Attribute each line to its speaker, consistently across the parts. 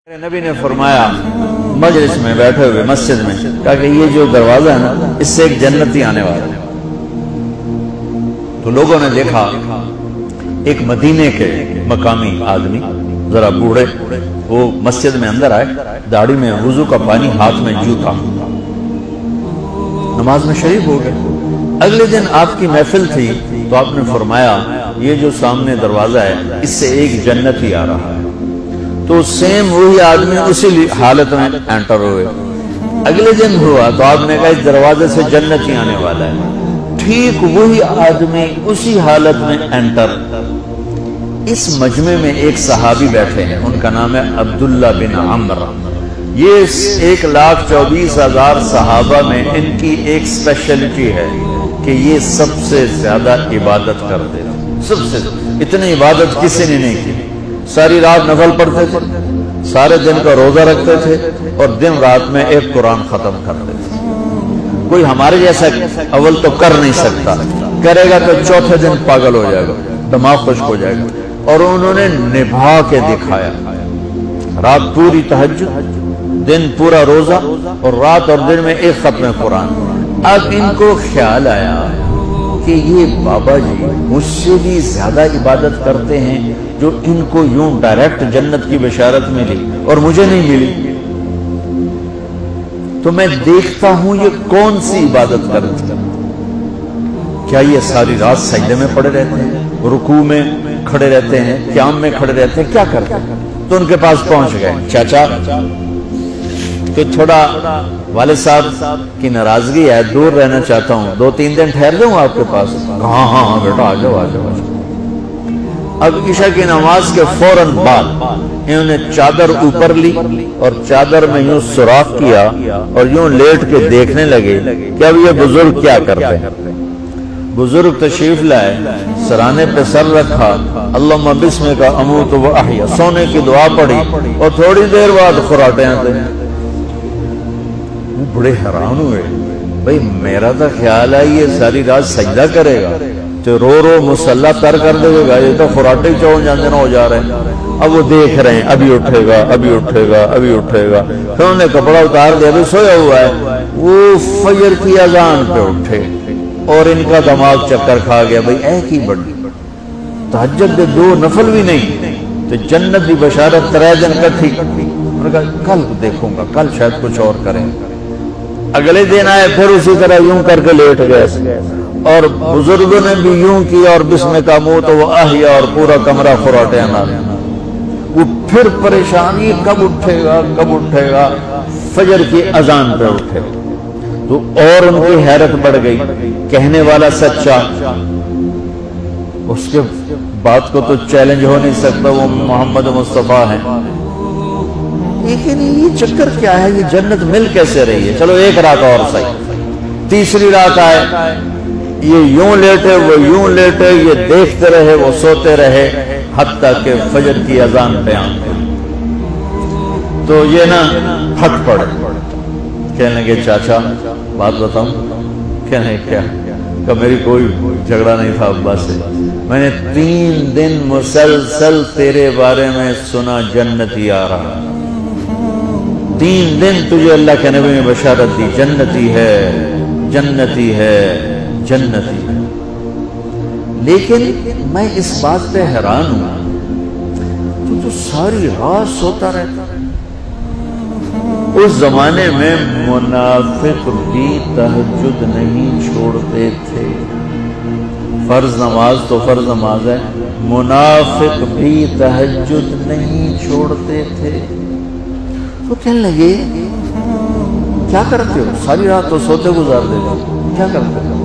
Speaker 1: نبی نے فرمایا مجلس میں بیٹھے ہوئے مسجد میں کہا کہ یہ جو دروازہ ہے نا اس سے ایک جنتی آنے والا ہے۔ تو لوگوں نے دیکھا ایک مدینے کے مقامی آدمی ذرا بوڑھے وہ مسجد میں اندر آئے، داڑھی میں وضو کا پانی، ہاتھ میں جوتا، نماز میں شریک ہو گئے۔ اگلے دن آپ کی محفل تھی تو آپ نے فرمایا یہ جو سامنے دروازہ ہے اس سے ایک جنتی آ رہا ہے۔ تو سیم وہی آدمی اسی حالت میں انٹر ہوئے۔ اگلے دن ہوا تو آپ نے کہا اس دروازے سے جنتی آنے والا ہے، ٹھیک وہی آدمی اسی حالت میں انٹر۔ اس مجمع میں ایک صحابی بیٹھے ہیں، ان کا نام ہے عبداللہ بن عمر۔ یہ 1,24,000 صحابہ میں ان کی ایک اسپیشلٹی ہے کہ یہ سب سے زیادہ عبادت کرتے ہیں، سب سے اتنی عبادت کسی نے نہیں کی۔ ساری رات نفل پڑھتے تھے، سارے دن کا روزہ رکھتے تھے اور دن رات میں ایک قرآن ختم کرتے تھے۔ کوئی ہمارے جیسا اول تو کر نہیں سکتا، کرے گا تو چوتھے دن پاگل ہو جائے گا، دماغ خشک ہو جائے گا۔ اور انہوں نے نبھا کے دکھایا، رات پوری تہجد، دن پورا روزہ، اور رات اور دن میں ایک ختم قرآن۔ اب ان کو خیال آیا کہ یہ بابا جی مجھ سے بھی زیادہ عبادت کرتے ہیں جو ان کو یوں ڈائریکٹ جنت کی بشارت ملی اور مجھے نہیں ملی، تو میں دیکھتا ہوں یہ کون سی عبادت کرتے ہیں۔ کیا یہ ساری رات سجدے میں پڑے رہتے ہیں، رکوع میں کھڑے رہتے ہیں، قیام میں کھڑے رہتے ہیں، کیا کرتے ہیں؟ تو ان کے پاس پہنچ گئے، چاچا کہ تھوڑا والد صاحب کی ناراضگی ہے، دور رہنا چاہتا ہوں، 2-3 دن ٹھہر جاؤں آپ کے پاس؟ ہاں ہاں ہاں بیٹا آ جاؤ آ جاؤ آ جاؤ۔ اب عشاء کی نماز کے فوراً بعد انہوں نے چادر اوپر لی اور چادر میں یوں سوراخ کیا اور یوں لیٹ کے دیکھنے لگے کہ اب یہ بزرگ کیا کرتے ہیں۔ بزرگ تشریف لائے، سرانے پہ سر رکھا، اللہم بسمک اموت و احیا، سونے کی دعا پڑھی اور تھوڑی دیر بعد خراٹے آتے ہیں۔ وہ بڑے حیران ہوئے، بھئی میرا تو خیال ہے یہ ساری رات سجدہ کرے گا تو رو رو مسلح تر کر دے گا، یہ تو خراٹے چون جانے نہ ہو جا رہے ہیں۔ اب وہ دیکھ رہے ہیں ابھی اٹھے گا ابھی اٹھے گا ابھی اٹھے گا، پھر انہوں نے کپڑا اتار دیا، ابھی سویا ہوا ہے۔ وہ فجر کی اذان پہ اٹھے اور ان کا دماغ چکر کھا گیا، بھئی اے کی بڑی تہجد دے 2 نفل بھی نہیں تو جنت دی بشارت 3 دن کٹھی۔ انہوں نے کہا کل دیکھوں گا، کل شاید کچھ اور کریں۔ اگلے دن آئے پھر اسی طرح یوں کر کے لیٹ گئے اور بزرگوں نے بھی یوں کیا اور بسمک اموت و احیا اور پورا کمرہ خراٹے آنا۔ وہ پھر پریشانی کب اٹھے گا کب اٹھے گا، فجر کی اذان پہ اٹھے تو اور ان کی حیرت بڑھ گئی، کہنے والا سچا، اس کے بات کو تو چیلنج ہو نہیں سکتا، وہ محمد مصطفیٰ ہیں، لیکن یہ چکر کیا ہے، یہ جنت مل کیسے رہی ہے؟ چلو ایک رات اور صحیح۔ تیسری رات آئے، یہ یوں لیٹے وہ یوں لیٹے، یہ دیکھتے رہے وہ سوتے رہے، حتیٰ کہ فجر کی اذان پہ آئے تو یہ نا پھٹ پڑے، کہنے لگے چاچا بات بتاؤں؟ کہنے کیا؟ کہ میری کوئی جھگڑا نہیں تھا ابا سے، میں نے 3 دن مسلسل تیرے بارے میں سنا جنتی آ رہا، 3 دن تجھے اللہ کے نبی نے بشارت دی جنتی ہے جنتی ہے جنتی ہے، لیکن میں اس بات پہ حیران ہوں تو ساری رات سوتا رہتا۔ اس زمانے میں منافق بھی تہجد نہیں چھوڑتے تھے، فرض نماز تو فرض نماز ہے، منافق بھی تہجد نہیں چھوڑتے تھے۔ تو کہنے لگے کیا کرتے ہو؟ ساری رات تو سوتے گزار دے گا، کیا کرتے ہو؟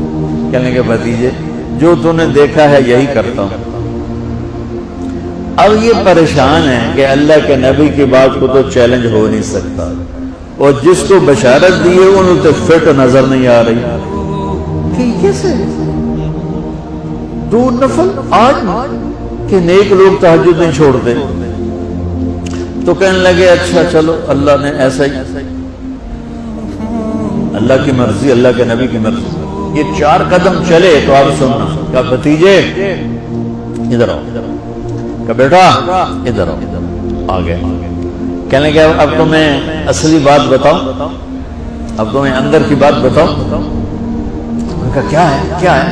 Speaker 1: کہنے لگے بھتیجے جو تو نے دیکھا ہے یہی کرتا ہوں۔ اب یہ پریشان ہے کہ اللہ کے نبی کی بات کو تو چیلنج ہو نہیں سکتا، اور جس کو بشارت دی ہے انہوں تو فٹ نظر نہیں آ رہی کہ کیسے 2 نفل آج کہ نیک لوگ تہجد نہیں چھوڑتے۔ تو کہنے لگے اچھا چلو اللہ نے ایسا ہی، اللہ کی مرضی، اللہ کے نبی کی مرضی۔ یہ 4 قدم چلے تو آپ سننا، کہا بھتیجے ادھر آؤ، کہا بیٹا ادھر آؤ، آ گئے۔ کہنے لگے اب تمہیں اصلی بات بتاؤ، اب تمہیں اندر کی بات بتاؤ۔ انہوں نے کہا کیا ہے کیا ہے؟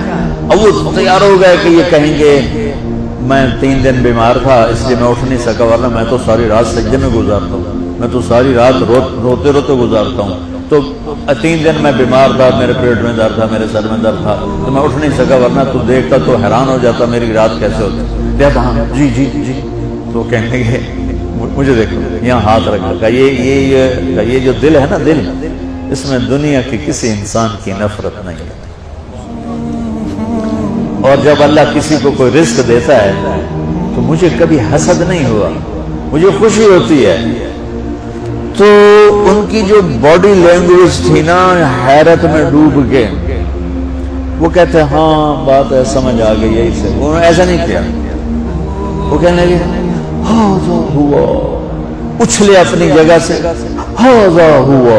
Speaker 1: اب وہ تیار ہو گئے کہ یہ کہیں گے میں 3 دن بیمار تھا اس لیے میں اٹھ نہیں سکا، ورنہ میں تو ساری رات سجدے میں گزارتا ہوں، میں تو ساری رات روتے روتے گزارتا ہوں، تو 3 دن میں بیمار تھا، میرے پیٹ میں درد تھا، میرے سر میں درد تھا، تو میں اٹھ نہیں سکا، ورنہ تو دیکھتا تو حیران ہو جاتا میری رات کیسے ہوتی۔ ہاں جی جی جی۔ تو کہنے لگے مجھے دیکھو یہاں ہاتھ رکھ رکھا، یہ جو دل ہے نا، دل اس میں دنیا کی کسی انسان کی نفرت نہیں ہے، اور جب اللہ کسی کو کوئی رزق دیتا ہے تو مجھے کبھی حسد نہیں ہوا، مجھے خوشی ہوتی ہے۔ تو ان کی جو باڈی لینگویج تھی نا، حیرت میں ڈوب کے وہ کہتے ہیں ہاں بات ہے سمجھ آ گئی یہی سے، انہوں نے ایسا نہیں کیا، وہ کہنے لگے ہاذا ہوا، اچھلے اپنی جگہ سے، ہاذا ہوا،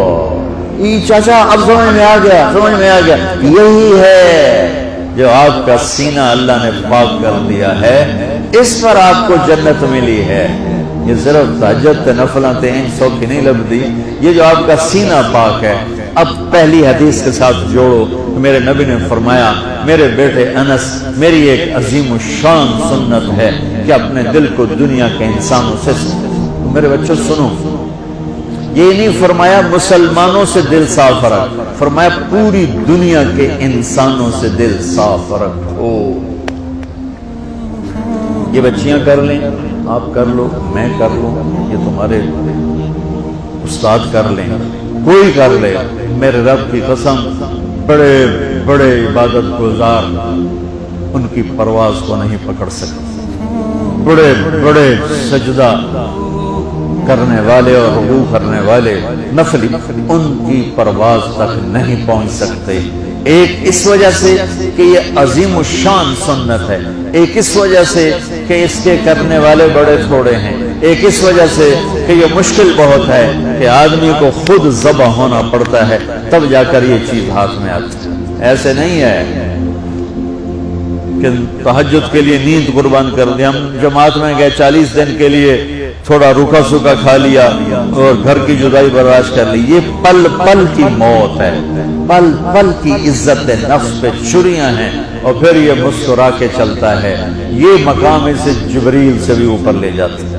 Speaker 1: یہ چاچا اب سمجھ میں آ گیا، سمجھ میں آ گیا، یہی ہے جو آپ کا سینہ اللہ نے پاک کر دیا ہے، اس پر آپ کو جنت ملی ہے۔ یہ صرف تہجد نفلاں ان سوکھی نہیں لبدی، یہ جو آپ کا سینہ پاک ہے۔ اب پہلی حدیث کے ساتھ جوڑو، میرے نبی نے فرمایا میرے بیٹے انس، میری ایک عظیم الشان سنت ہے کہ اپنے دل کو دنیا کے انسانوں سے، میرے بچوں سنو، یہ نہیں فرمایا مسلمانوں سے دل صاف رکھ، فرمایا پوری دنیا کے انسانوں سے دل صاف رکھو۔ یہ بچیاں کر لیں، آپ کر لو، میں کر لوں، یہ تمہارے استاد کر لیں، کوئی کر لے، میرے رب کی قسم بڑے بڑے عبادت گزار ان کی پرواز کو نہیں پکڑ سکتے، بڑے بڑے سجدہ کرنے والے اور رکوع کرنے والے نفلی ان کی پرواز تک نہیں پہنچ سکتے۔ ایک اس وجہ سے کہ یہ عظیم الشان سنت ہے، ایک اس وجہ سے کہ اس کے کرنے والے بڑے تھوڑے ہیں، ایک اس وجہ سے کہ یہ مشکل بہت ہے کہ آدمی کو خود ذبح ہونا پڑتا ہے تب جا کر یہ چیز ہاتھ میں آتی ہے۔ ایسے نہیں ہے کہ تہجد کے لیے نیند قربان کر دی، ہم جماعت میں گئے 40 دن کے لیے تھوڑا روکھا سوکھا کھا لیا اور گھر کی جدائی برداشت کر لی، یہ پل پل کی موت ہے، پل پل کی عزت نفس پہ چھریاں ہیں، اور پھر یہ مسکرا کے چلتا ہے، یہ مقام اسے جبریل سے بھی اوپر لے جاتا ہے۔